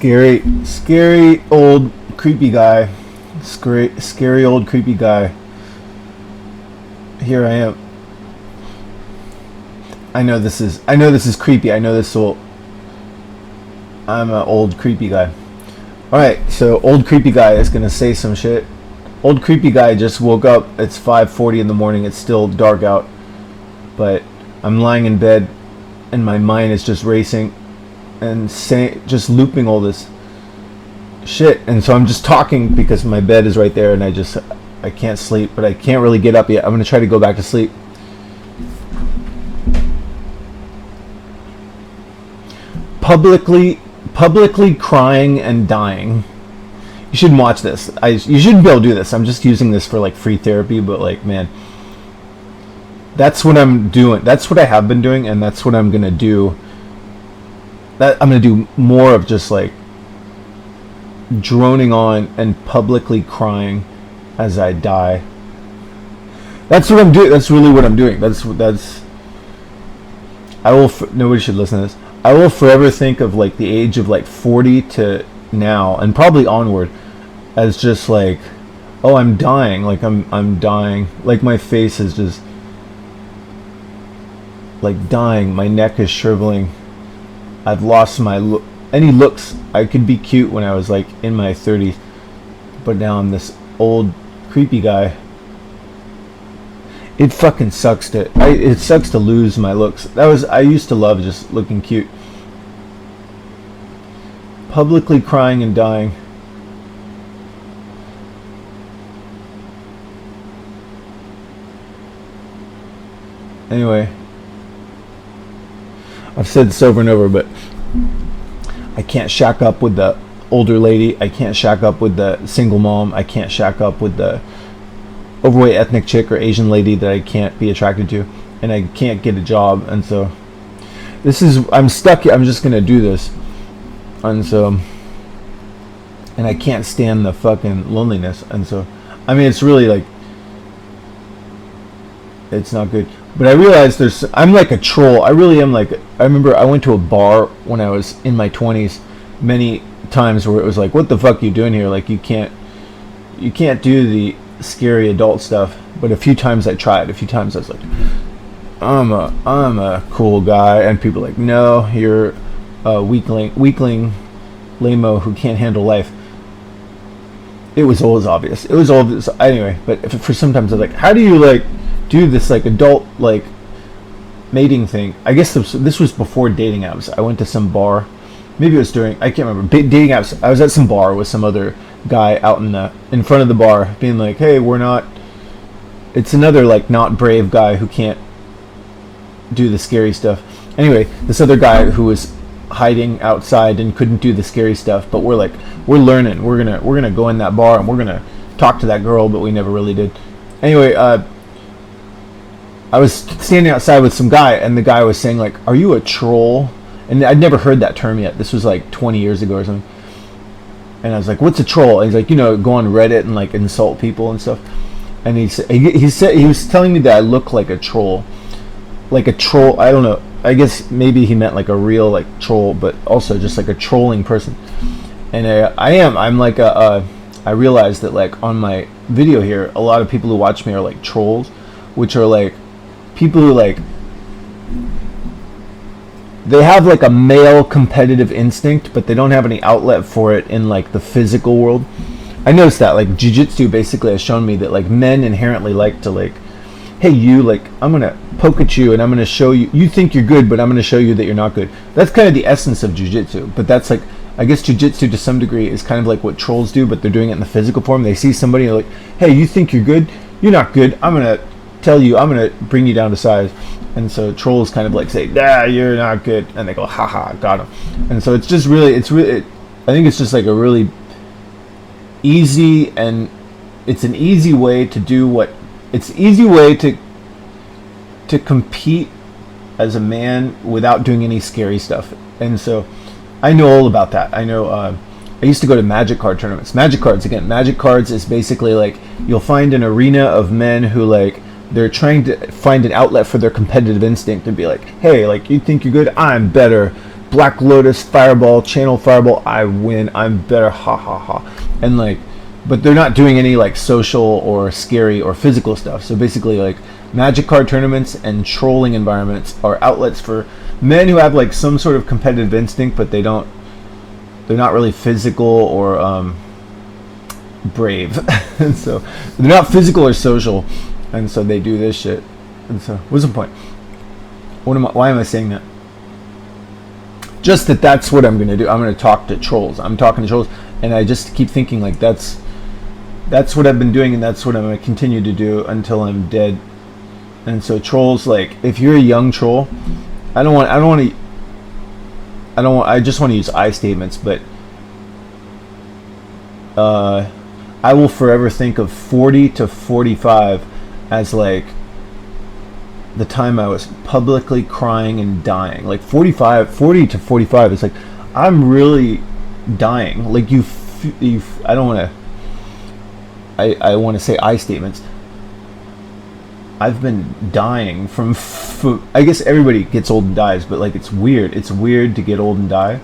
Scary old creepy guy. Scary old creepy guy. Here I am. I know this is creepy. I'm an old creepy guy. Alright, so old creepy guy is gonna say some shit. Old creepy guy just woke up. It's 5:40 in the morning. It's still dark out. But I'm lying in bed and my mind is just racing and just looping all this shit. And so I'm just talking because my bed is right there and I can't sleep, but I can't really get up yet. I'm going to try to go back to sleep. Publicly crying and dying. You should watch this. You shouldn't be able to do this. I'm just using this for like free therapy, but like, man, that's what I'm doing. That's what I have been doing, and that's what I'm going to do. I'm going to do more of just like droning on and publicly crying as I die. That's what I'm doing. That's really what I'm doing. Nobody should listen to this. I will forever think of like the age of like 40 to now and probably onward as just like, oh, I'm dying. Like I'm dying. Like my face is just like dying. My neck is shriveling. I've lost any looks. I could be cute when I was like in my 30s, but now I'm this old creepy guy. It fucking sucks it sucks to lose my looks. I used to love just looking cute. Publicly crying and dying. Anyway, I've said this over and over, but I can't shack up with the older lady. I can't shack up with the single mom. I can't shack up with the overweight ethnic chick or Asian lady that I can't be attracted to, and I can't get a job. And so I'm stuck. I'm just gonna do this, and I can't stand the fucking loneliness. And so, I mean, it's really like, it's not good. But I realize I'm like a troll. I really am like, I remember I went to a bar when I was in my 20s many times where it was like, what the fuck are you doing here? Like, you can't do the scary adult stuff. But a few times I tried. A few times I was like, I'm a cool guy. And people are like, no, you're a weakling lame-o who can't handle life. It was always obvious. Anyway, but for sometimes I was like, how do you like do this like adult like mating thing? I guess this was before dating apps. I went to some bar, maybe it was during, I can't remember, dating apps. I was at some bar with some other guy out in front of the bar being like, hey, it's another like not brave guy who can't do the scary stuff. Anyway, this other guy who was hiding outside and couldn't do the scary stuff, but we're learning. We're gonna go in that bar and we're gonna talk to that girl, but we never really did. Anyway, I was standing outside with some guy, and the guy was saying like, are you a troll? And I'd never heard that term yet. This was like 20 years ago or something. And I was like, what's a troll? And he's like, go on Reddit and like insult people and stuff. And he was telling me that I look like a troll. Like a troll, I don't know. I guess maybe he meant like a real like troll, but also just like a trolling person. And I'm like I realized that like on my video here, a lot of people who watch me are like trolls, which are like people who like, they have like a male competitive instinct, but they don't have any outlet for it in like the physical world. I noticed that like jiu-jitsu basically has shown me that like men inherently like to like, hey, you, like, I'm gonna poke at you and I'm gonna show you, you think you're good, but I'm gonna show you that you're not good. That's kind of the essence of jiu-jitsu. But that's like, I guess jiu-jitsu to some degree is kind of like what trolls do, but they're doing it in the physical form. They see somebody like, hey, you think you're good? You're not good. I'm gonna tell you, I'm gonna bring you down to size. And so trolls kind of like say, nah, you're not good, and they go, haha, got him. And so it's just really, I think it's just like a really easy, and it's an easy way to do it's an easy way to compete as a man without doing any scary stuff. And so I know all about that. I know, I used to go to magic card tournaments. Magic cards is basically like, you'll find an arena of men who like, they're trying to find an outlet for their competitive instinct and be like, hey, like, you think you're good? I'm better. Black Lotus, Fireball, Channel Fireball, I win, I'm better, ha ha ha. And like, but they're not doing any like social or scary or physical stuff. So basically like magic card tournaments and trolling environments are outlets for men who have like some sort of competitive instinct, but they're not really physical or brave. And so they're not physical or social, and so they do this shit. And so what's the point? Why am I saying that? Just that's what I'm going to do. I'm going to talk to trolls. I'm talking to trolls, and I just keep thinking like that's what I've been doing, and that's what I'm going to continue to do until I'm dead. And so trolls, like if you're a young troll, I just want to use I statements, but I will forever think of 40 to 45 as like the time I was publicly crying and dying. Like 40 to 45 is like I'm really dying. Like I don't want to. I want to say I statements. I've been dying from I guess everybody gets old and dies, but like it's weird. It's weird to get old and die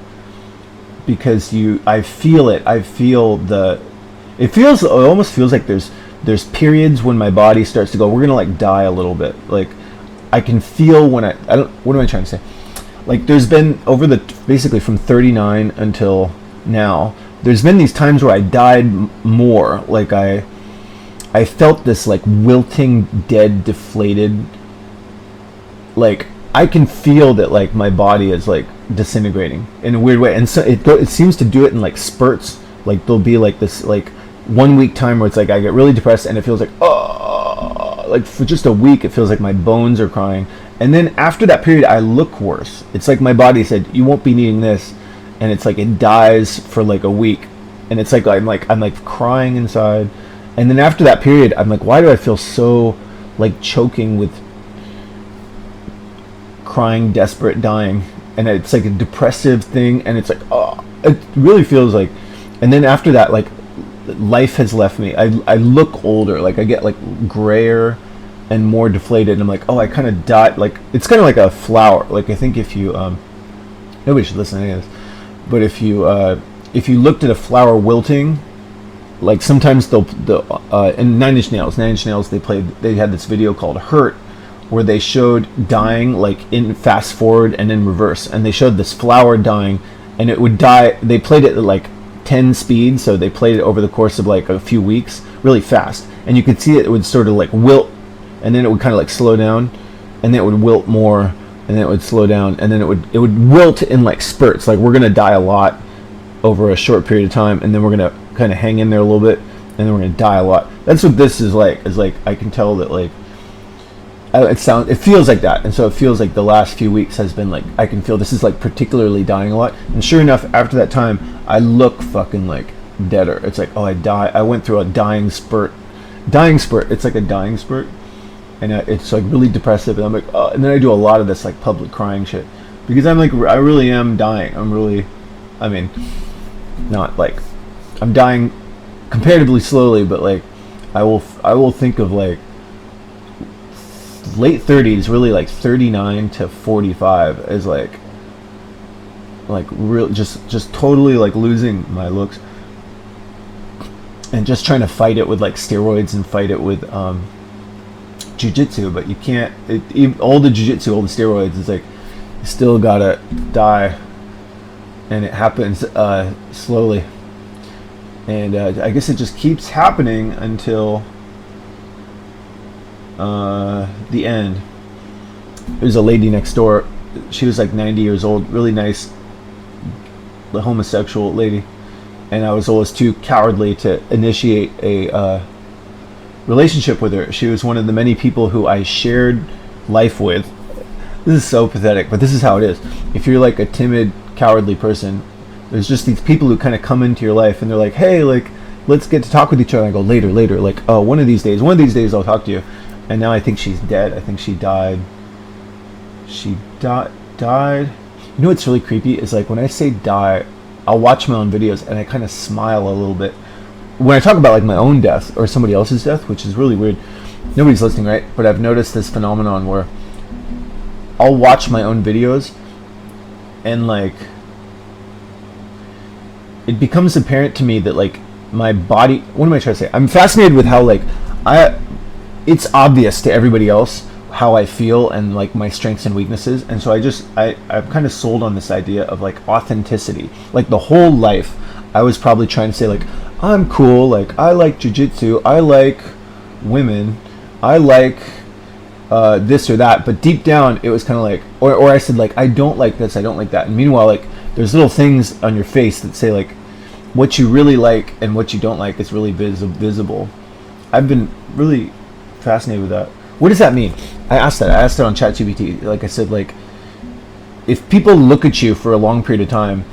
because I feel it. It almost feels like there's periods when my body starts to go, we're gonna like die a little bit. Like I can feel when what am I trying to say? Like there's been basically from 39 until now, there's been these times where I died more. Like I felt this like wilting, dead, deflated. Like I can feel that like my body is like disintegrating in a weird way, and so it seems to do it in like spurts. Like there'll be like this like 1 week time where it's like I get really depressed and it feels like like for just a week it feels like my bones are crying, and then after that period I look worse. It's like my body said you won't be needing this, and it's like it dies for like a week, and it's like I'm like crying inside, and then after that period I'm like, why do I feel so like choking with crying, desperate, dying? And it's like a depressive thing, and it's like it really feels like, and then after that like life has left me. I look older, like I get like grayer and more deflated, and I'm like, I kind of died. Like it's kind of like a flower. Like I think if you nobody should listen to any of this, but if you looked at a flower wilting, like sometimes they'll in Nine Inch Nails they had this video called Hurt, where they showed dying like in fast forward and in reverse, and they showed this flower dying, and it would die. They played it at like 10 speed, so they played it over the course of like a few weeks really fast, and you could see it would sort of like wilt, and then it would kind of like slow down, and then it would wilt more, and then it would slow down, and then it would wilt in like spurts. Like we're gonna die a lot over a short period of time, and then we're gonna kind of hang in there a little bit, and then we're gonna die a lot. That's what this is like. Is like I can tell that like it feels like that, and so it feels like the last few weeks has been like I can feel this is like particularly dying a lot. And sure enough, after that time I look fucking like deader. It's like I went through a dying spurt. It's like a dying spurt, and it's like really depressive, and I'm like and then I do a lot of this like public crying shit because I'm like I really am dying. Not like I'm dying comparatively slowly, but like I will think of like late 30s, really like 39 to 45 is like real just totally like losing my looks and just trying to fight it with like steroids and fight it with jiu-jitsu, but you can't. All the jiu-jitsu, all the steroids, is like you still gotta die, and it happens slowly, and I guess it just keeps happening until the end. There's a lady next door. She was like 90 years old, really nice, the homosexual lady, and I was always too cowardly to initiate a relationship with her. She was one of the many people who I shared life with. This is so pathetic, but this is how it is. If you're like a timid, cowardly person, there's just these people who kind of come into your life, and they're like, hey, like, let's get to talk with each other. And I go, later, like, oh, one of these days I'll talk to you. And now I think she's dead. I think she died. Died. You know what's really creepy is like when I say die, I'll watch my own videos and I kind of smile a little bit. When I talk about like my own death or somebody else's death, which is really weird. Nobody's listening, right? But I've noticed this phenomenon where I'll watch my own videos and like it becomes apparent to me that like my body, what am I trying to say, I'm fascinated with how like I it's obvious to everybody else how I feel and like my strengths and weaknesses, and so I'm kind of sold on this idea of like authenticity. Like the whole life I was probably trying to say like I'm cool, like I like jujitsu, I like women, I like this or that, but deep down it was kind of like, or I said like I don't like this, I don't like that, and meanwhile like there's little things on your face that say like what you really like and what you don't like is really visible. I've been really fascinated with that. What does that mean? I asked it on ChatGPT. Like I said, like if people look at you for a long period of time,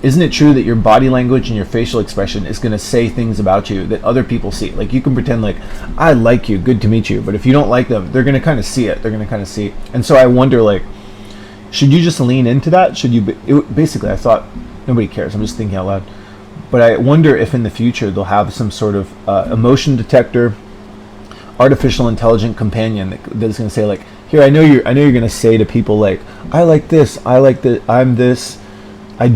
isn't it true that your body language and your facial expression is going to say things about you that other people see? Like you can pretend like I like you, good to meet you, but if you don't like them, they're going to kind of see it. They're going to kind of see. And so I wonder, like, should you just lean into that? Should you? Basically, I thought nobody cares. I'm just thinking out loud. But I wonder if in the future they'll have some sort of emotion detector, artificial intelligent companion that's going to say like, here, I know you're going to say to people like, I like this, I like that, I'm this, I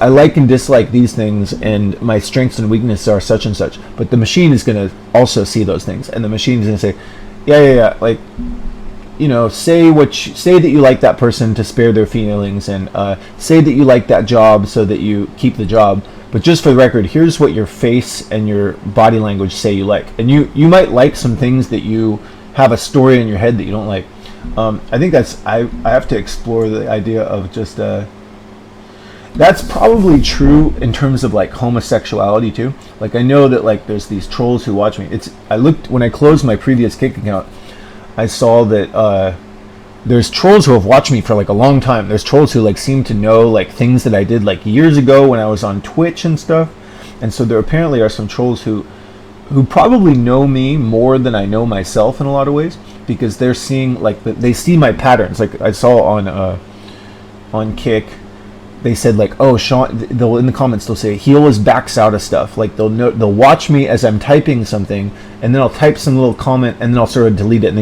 like and dislike these things, and my strengths and weaknesses are such and such. But the machine is going to also see those things, and the machine is going to say, yeah, like, you know, say that you like that person to spare their feelings, and say that you like that job so that you keep the job. But just for the record, here's what your face and your body language say you like. And you might like some things that you have a story in your head that you don't like. I think I have to explore the idea of just that's probably true in terms of like homosexuality too. Like I know that like there's these trolls who watch me. I looked when I closed my previous Kick account, I saw that there's trolls who have watched me for like a long time. There's trolls who like seem to know like things that I did like years ago when I was on Twitch and stuff. And so there apparently are some trolls who probably know me more than I know myself in a lot of ways, because they're seeing like they see my patterns. Like I saw on Kick, they said like, oh, Sean, they'll in the comments they'll say he always backs out of stuff. Like they'll watch me as I'm typing something, and then I'll type some little comment, and then I'll sort of delete it, and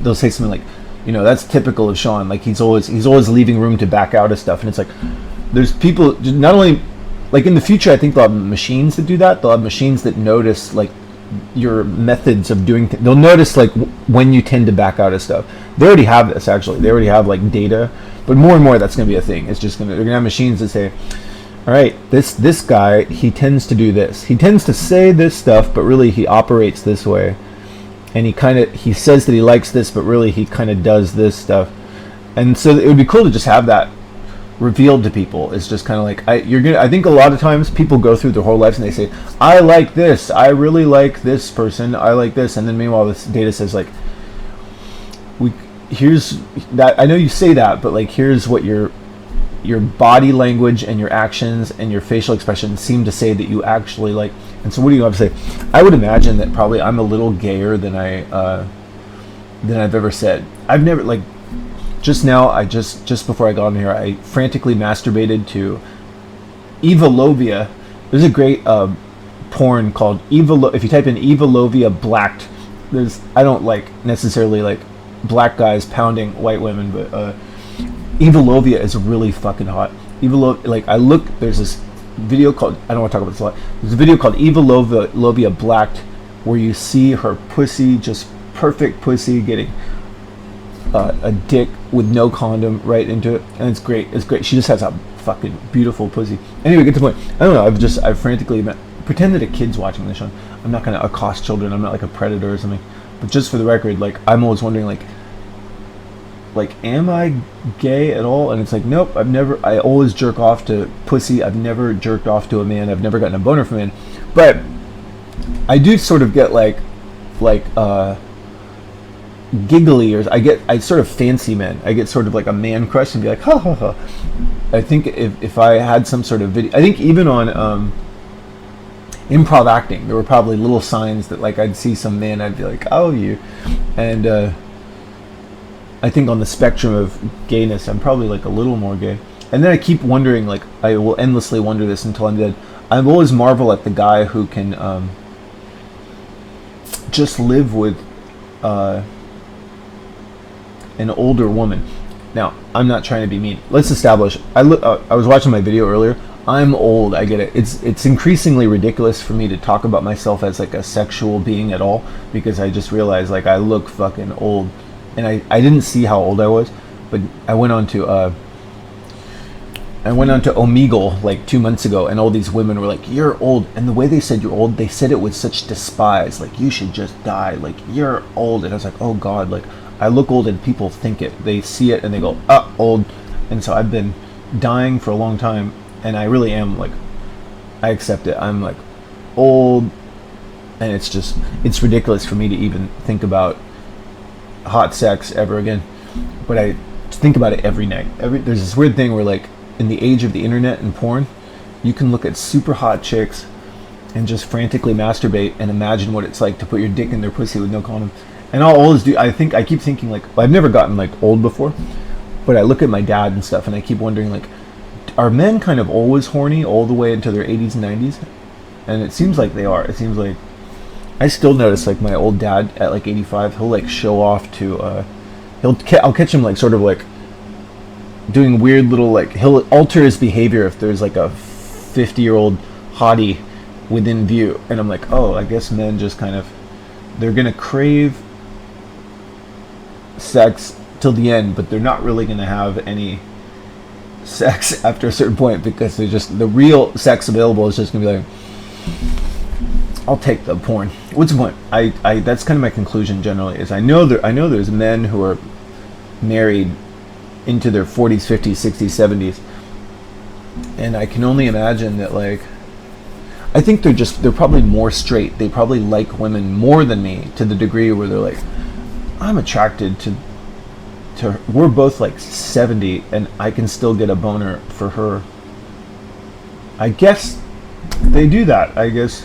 they'll say something like, you know, that's typical of Sean. Like he's always leaving room to back out of stuff. And it's like there's people not only like in the future. I think they'll have machines that do that. They'll have machines that notice like your methods of doing things. They'll notice like when you tend to back out of stuff. They already have this actually. They already have like data. But more and more that's going to be a thing. It's just they're going to have machines that say, all right, this guy, he tends to do this. He tends to say this stuff, but really he operates this way. And he says that he likes this, but really he kind of does this stuff. And so it would be cool to just have that revealed to people. It's just kind of like I think a lot of times people go through their whole lives and they say, I like this, I really like this person, I like this, and then meanwhile this data says like, here's that, I know you say that, but like here's what your body language and your actions and your facial expression seem to say that you actually like. And so what do you have to say? I would imagine that probably I'm a little gayer than I've ever said. I've never like just now. I just before I got on here, I frantically masturbated to Eva Lovia. There's a great porn called Eva. If you type in Eva Lovia blacked, I don't like necessarily like black guys pounding white women, but Eva Lovia is really fucking hot. There's this video called, I don't want to talk about this a lot. There's a video called Eva Lovia Blacked, where you see her pussy, just perfect pussy, getting a dick with no condom right into it, and it's great. It's great. She just has a fucking beautiful pussy. Anyway, get to the point. I don't know. I've frantically pretend that a kid's watching this show. I'm not gonna accost children. I'm not like a predator or something. But just for the record, like I'm always wondering, like am I gay at all? And it's like, nope, I always jerk off to pussy. I've never jerked off to a man. I've never gotten a boner from a man. But I do sort of get like giggly, or I sort of fancy men. I get sort of like a man crush and be like, ha ha ha. I think if I had some sort of video, I think even on improv acting, there were probably little signs that like I'd see some man, I'd be like, oh, you. And I think on the spectrum of gayness, I'm probably like a little more gay. And then I keep wondering, like I will endlessly wonder this until I'm dead. I always marvel at the guy who can just live with an older woman. Now, I'm not trying to be mean. Let's establish. I was watching my video earlier. I'm old. I get it. It's increasingly ridiculous for me to talk about myself as like a sexual being at all, because I just realized like I look fucking old, and I didn't see how old I was, but I went on to Omegle like 2 months ago, and all these women were like, "You're old," and the way they said you're old, they said it with such despise, like you should just die, like you're old, and I was like, oh god, like I look old and people think it, they see it and they go, old, and so I've been dying for a long time, and I really am like, I accept it, I'm like old, and it's ridiculous for me to even think about hot sex ever again, but I think about it every night. There's this weird thing where like, in the age of the internet and porn, you can look at super hot chicks and just frantically masturbate and imagine what it's like to put your dick in their pussy with no condom. And I'll always do, I keep thinking like, well, I've never gotten like old before, but I look at my dad and stuff and I keep wondering like, are men kind of always horny all the way into their 80s and 90s? And it seems like they are. It seems like, I still notice like my old dad at like 85, he'll like show off to, I'll catch him like sort of like doing weird little, like he'll alter his behavior if there's like a 50-year-old hottie within view, and I'm like, oh, I guess men just kind of, they're gonna crave sex till the end, but they're not really gonna have any sex after a certain point, because they're just, the real sex available is just gonna be like, I'll take the porn. What's the point? I that's kind of my conclusion generally, is I know there's men who are married into their 40s, 50s, 60s, 70s, and I can only imagine that like, I think they're probably more straight. They probably like women more than me, to the degree where they're like, I'm attracted to her. We're both like 70 and I can still get a boner for her. I guess they do that, I guess.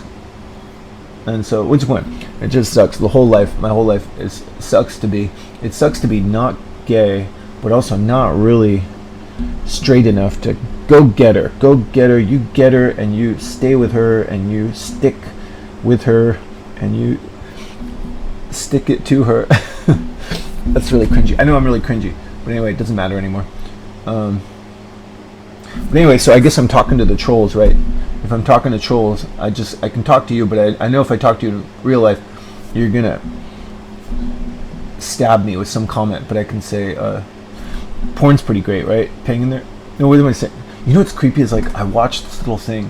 And so what's the point? It just sucks. My whole life sucks to be not gay, but also not really straight enough to go get her, you get her, and you stay with her, and you stick with her, and you stick it to her. That's really cringy. I know I'm really cringy, but anyway, it doesn't matter anymore. But anyway, so I guess I'm talking to the trolls, right? If I'm talking to trolls, I can talk to you, but I know if I talk to you in real life, you're gonna stab me with some comment, but I can say, porn's pretty great, right? Paying in there. No, what am I saying? You know what's creepy is like, I watched this little thing.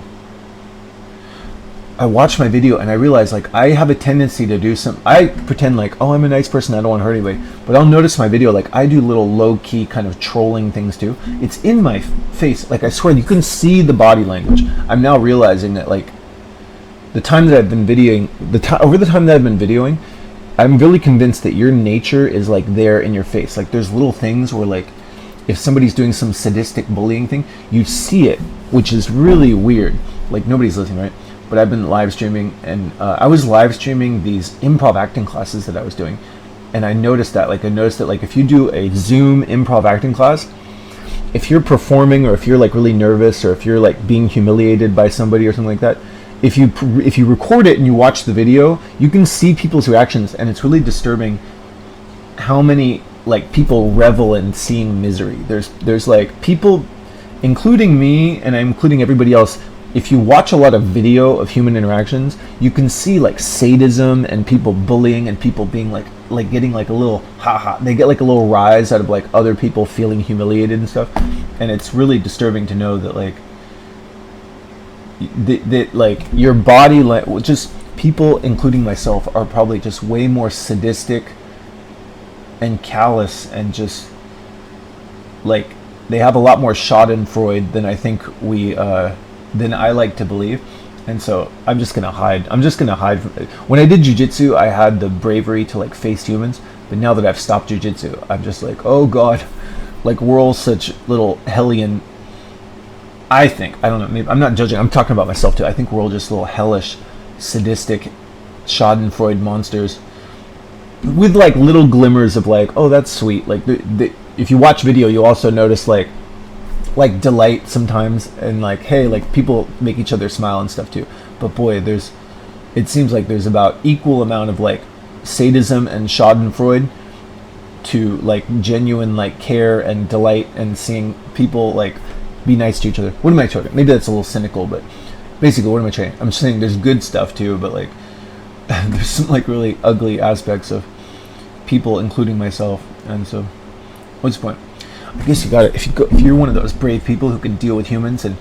I watched my video and I realized like I have a tendency to do I pretend like, oh, I'm a nice person, I don't want to hurt anybody. But I'll notice my video, like I do little low-key kind of trolling things too. It's in my face. Like I swear, you can see the body language. I'm now realizing that like over the time that I've been videoing, I'm really convinced that your nature is like there in your face. Like there's little things where like, if somebody's doing some sadistic bullying thing, you see it, which is really weird. Like nobody's listening, right? But I've been live streaming, and I was live streaming these improv acting classes that I was doing, and I noticed that like if you do a Zoom improv acting class, if you're performing, or if you're like really nervous, or if you're like being humiliated by somebody or something like that, if you record it and you watch the video, you can see people's reactions, and it's really disturbing how many like people revel in seeing misery. There's like people, including me, and I'm including everybody else. If you watch a lot of video of human interactions, you can see like sadism and people bullying and people being like getting like a little they get like a little rise out of like other people feeling humiliated and stuff. And it's really disturbing to know that like that like your body, like just people, including myself, are probably just way more sadistic and callous, and just like they have a lot more schadenfreude than I think than I like to believe. And so I'm just gonna hide when I did jiu-jitsu. I had the bravery to like face humans, but now that I've stopped jiu-jitsu, I'm just like, oh god, like we're all such little hellion, I think, I don't know, maybe I'm not judging, I'm talking about myself too. I think we're all just little hellish, sadistic, schadenfreude monsters with like little glimmers of like, oh, that's sweet. Like if you watch video, you also notice like delight sometimes, and like, hey, like people make each other smile and stuff too. But boy, it seems like there's about equal amount of like sadism and schadenfreude to like genuine like care and delight and seeing people like be nice to each other. What am I talking? Maybe that's a little cynical, but basically, what am I saying? I'm saying there's good stuff too, but like there's some like really ugly aspects of people, including myself. And so, what's the point? I guess you got it. If you're one of those brave people who can deal with humans and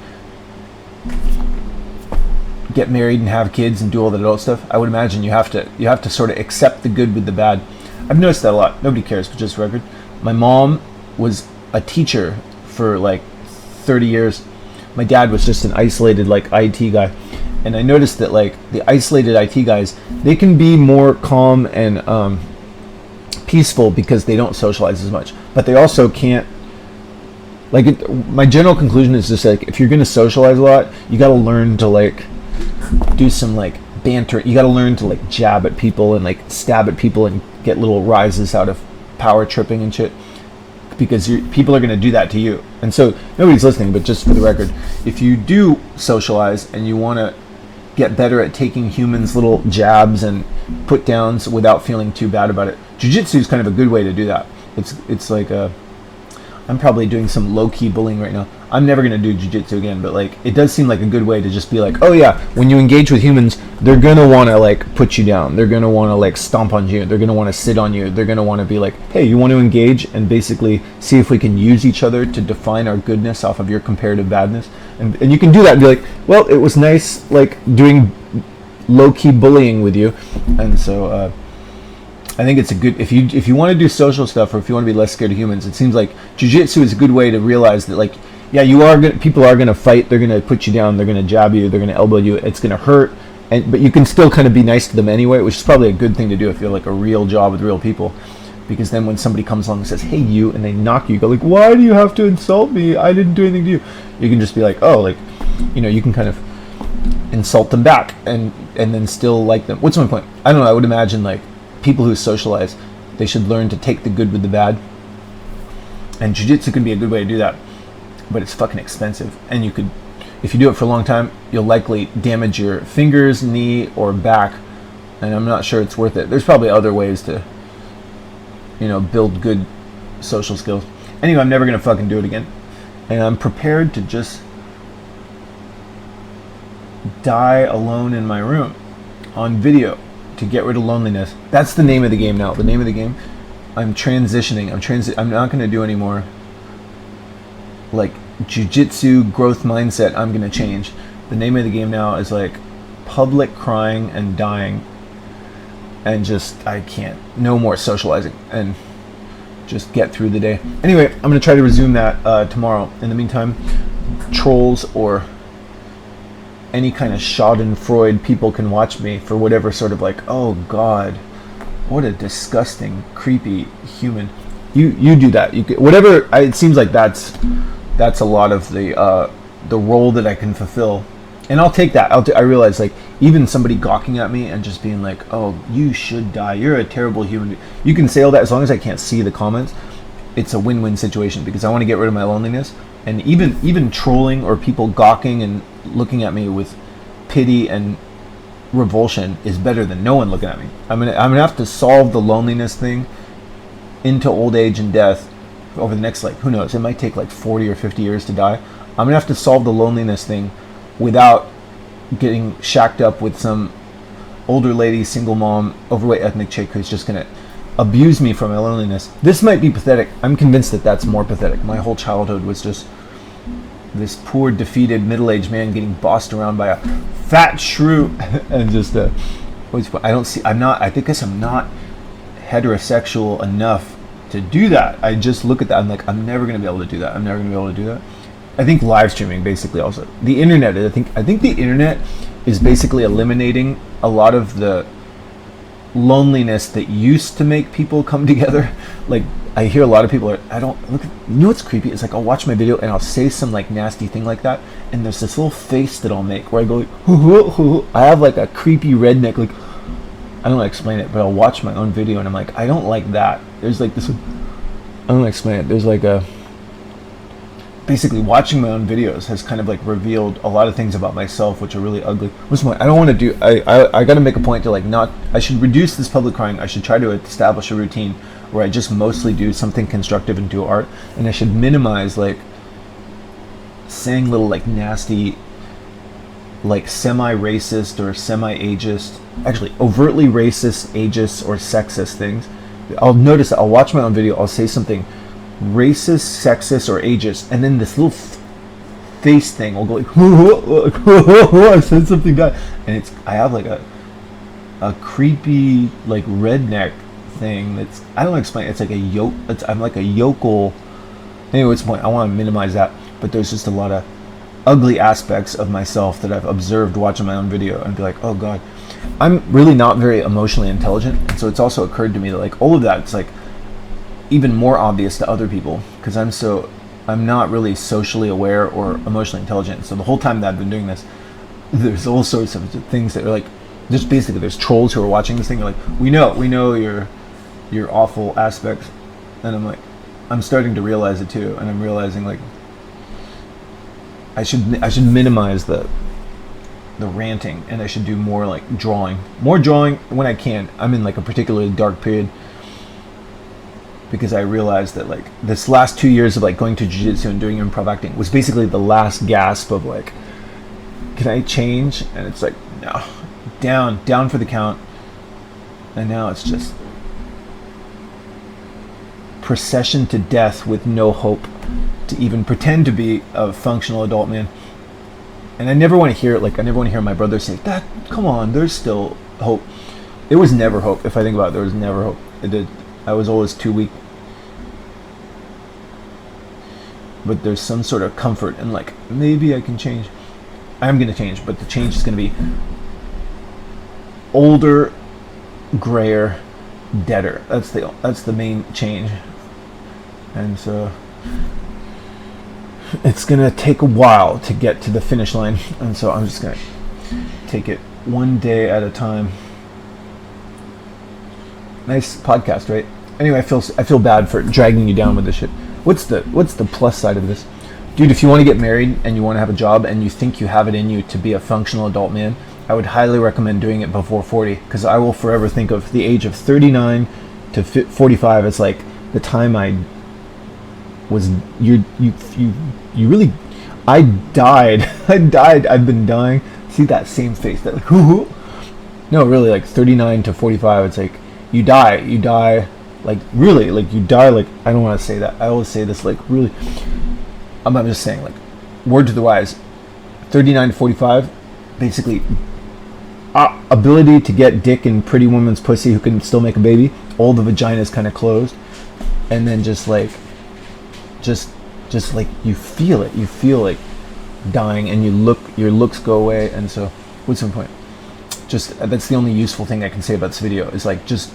get married and have kids and do all that adult stuff, I would imagine you have to sort of accept the good with the bad. I've noticed that a lot. Nobody cares, but just record. My mom was a teacher for like 30 years. My dad was just an isolated like IT guy, and I noticed that like the isolated IT guys, they can be more calm and peaceful because they don't socialize as much, but they also can't. Like my general conclusion is just like if you're gonna socialize a lot, you got to learn to like do some like banter. You got to learn to like jab at people and like stab at people and get little rises out of power tripping and shit, because people are going to do that to you. And so nobody's listening, but just for the record, if you do socialize and you want to get better at taking humans' little jabs and put downs without feeling too bad about it, jiu-jitsu is kind of a good way to do that. It's like I'm probably doing some low-key bullying right now. I'm never going to do jiu-jitsu again, but like it does seem like a good way to just be like, oh yeah, when you engage with humans, they're going to want to like put you down. They're going to want to like stomp on you. They're going to want to sit on you. They're going to want to be like, hey, you want to engage and basically see if we can use each other to define our goodness off of your comparative badness. And you can do that and be like, well, it was nice like doing low-key bullying with you. And so I think it's a good, if you want to do social stuff, or if you want to be less scared of humans, it seems like jiu-jitsu is a good way to realize that like, yeah, people are gonna fight, they're gonna put you down, they're gonna jab you, they're gonna elbow you, it's gonna hurt, but you can still kind of be nice to them anyway, which is probably a good thing to do if you're like a real job with real people, because then when somebody comes along and says, hey you, and they knock you, go like, why do you have to insult me? I didn't do anything to you. You can just be like, oh, like, you know, you can kind of insult them back and then still like them. What's my point? I don't know, I would imagine like people who socialize, they should learn to take the good with the bad, and jiu-jitsu can be a good way to do that, but it's fucking expensive, and you could, if you do it for a long time, you'll likely damage your fingers, knee, or back, and I'm not sure it's worth it. There's probably other ways to, you know, build good social skills. Anyway, I'm never gonna fucking do it again, and I'm prepared to just die alone in my room on video to get rid of loneliness. That's the name of the game now. The name of the game. I'm transitioning. I'm not going to do any more like jiu-jitsu growth mindset. I'm going to change. The name of the game now is like public crying and dying, and just I can't. No more socializing and just get through the day. Anyway, I'm going to try to resume that tomorrow. In the meantime, trolls or any kind of Schadenfreude people can watch me for whatever sort of like, oh God, what a disgusting, creepy human. You do that. You whatever. It seems like that's a lot of the role that I can fulfill, and I'll take that. I realize like even somebody gawking at me and just being like, oh, you should die. You're a terrible human. You can say all that as long as I can't see the comments. It's a win-win situation because I want to get rid of my loneliness. And even trolling or people gawking and looking at me with pity and revulsion is better than no one looking at me. I'm gonna have to solve the loneliness thing into old age and death over the next, like, who knows, it might take like 40 or 50 years to die. I'm gonna have to solve the loneliness thing without getting shacked up with some older lady, single mom, overweight ethnic chick who's just gonna abuse me for my loneliness. This might be pathetic. I'm convinced that that's more pathetic. My whole childhood was just this poor, defeated, middle-aged man getting bossed around by a fat shrew, and just I guess I'm not heterosexual enough to do that. I just look at that. I'm like, I'm never gonna be able to do that. I'm never gonna be able to do that. I think live streaming basically also. The internet. I think the internet is basically eliminating a lot of the loneliness that used to make people come together. Like I hear a lot of people you know what's creepy? It's like I'll watch my video and I'll say some like nasty thing like that, and there's this little face that I'll make where I go like, hoo, hoo, hoo. I have like a creepy redneck, like I don't know how to explain it, but I'll watch my own video and I'm like, I don't like that. There's like this, I don't know how to explain it. There's like basically watching my own videos has kind of like revealed a lot of things about myself which are really ugly. What's the point? I don't want to do, I got to make a point to like not, I should reduce this public crying. I should try to establish a routine where I just mostly do something constructive and do art, and I should minimize like saying little like nasty, like semi-racist or semi-ageist, actually overtly racist, ageist, or sexist things. I'll notice that I'll watch my own video, I'll say something racist, sexist, or ageist, and then this little face thing will go like, I said something bad, and I have like a creepy like redneck thing that's, I don't explain. It's like I'm like a yokel. Anyway, what's the point? I want to minimize that, but there's just a lot of ugly aspects of myself that I've observed watching my own video and be like, oh god, I'm really not very emotionally intelligent, and so it's also occurred to me that like all of that, it's like even more obvious to other people because I'm not really socially aware or emotionally intelligent. So the whole time that I've been doing this, there's all sorts of things that are like, just basically there's trolls who are watching this thing. They're like, we know your awful aspects, and I'm like, I'm starting to realize it too, and I'm realizing like I should minimize the ranting, and I should do more like drawing when I can. I'm in like a particularly dark period because I realized that like this last 2 years of like going to jiu-jitsu and doing improv acting was basically the last gasp of like, can I change? And it's like, no, down for the count. And now it's just procession to death with no hope to even pretend to be a functional adult man. And I never want to hear it. Like I never want to hear my brother say that. Come on, there's still hope. There was never hope. If I think about it, there was never hope. I was always too weak. But there's some sort of comfort in like, maybe I can change. I'm going to change, but the change is going to be older, grayer, deader. That's the main change. And so it's going to take a while to get to the finish line. And so I'm just going to take it one day at a time. Nice podcast, right? Anyway, I feel bad for dragging you down with this shit. What's the plus side of this? Dude, if you want to get married and you want to have a job and you think you have it in you to be a functional adult man, I would highly recommend doing it before 40, because I will forever think of the age of 39 to 45 as like the time I was, you really, I died. I've been dying. See that same face, that like, hoo. No, really, like 39 to 45, it's like, you die, like really, like you die, like, I don't want to say that. I always say this, like really, I'm just saying, like, word to the wise, 39 to 45, basically, ability to get dick in pretty woman's pussy who can still make a baby, all the vagina's kind of closed, and then just like you feel like dying, and your looks go away. And so what's the point? Just, that's the only useful thing I can say about this video, is like, just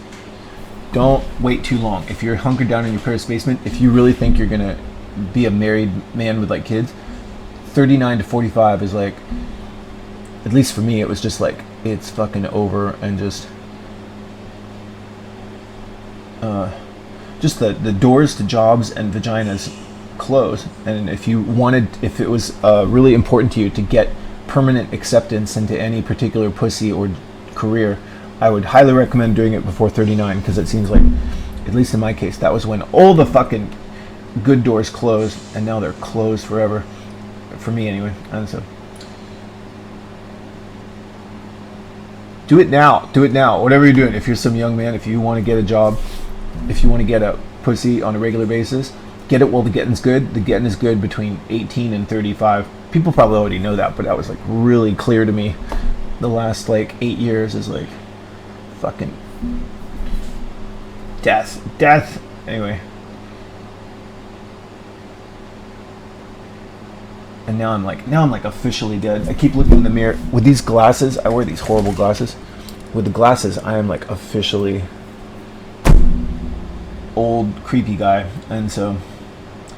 don't wait too long. If you're hunkered down in your parents' basement, if you really think you're gonna be a married man with like kids, 39 to 45 is like, at least for me, it was just like, it's fucking over. And just the doors to jobs and vaginas close. And if it was really important to you to get permanent acceptance into any particular pussy or career, I would highly recommend doing it before 39, because it seems like, at least in my case, that was when all the fucking good doors closed, and now they're closed forever, for me anyway. And so do it now, whatever you're doing. If you're some young man, if you want to get a job, if you want to get a pussy on a regular basis, get it while the getting's good. The getting is good between 18 and 35. People probably already know that, but that was like really clear to me the last like 8 years, is like fucking death. Anyway, and now I'm like officially dead. I keep looking in the mirror with these glasses. I wear these horrible glasses. With the glasses, I am like officially old creepy guy. And so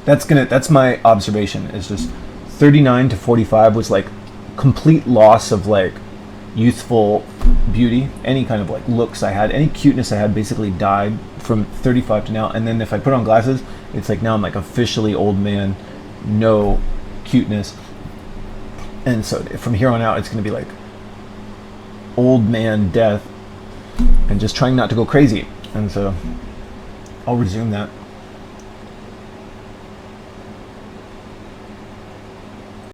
that's my observation, is just 39 to 45 was like complete loss of like youthful beauty. Any kind of like looks I had, any cuteness I had, basically died from 35 to now. And then if I put on glasses, it's like now I'm like officially old man, no cuteness. And so from here on out, it's going to be like old man death, and just trying not to go crazy. And so I'll resume that.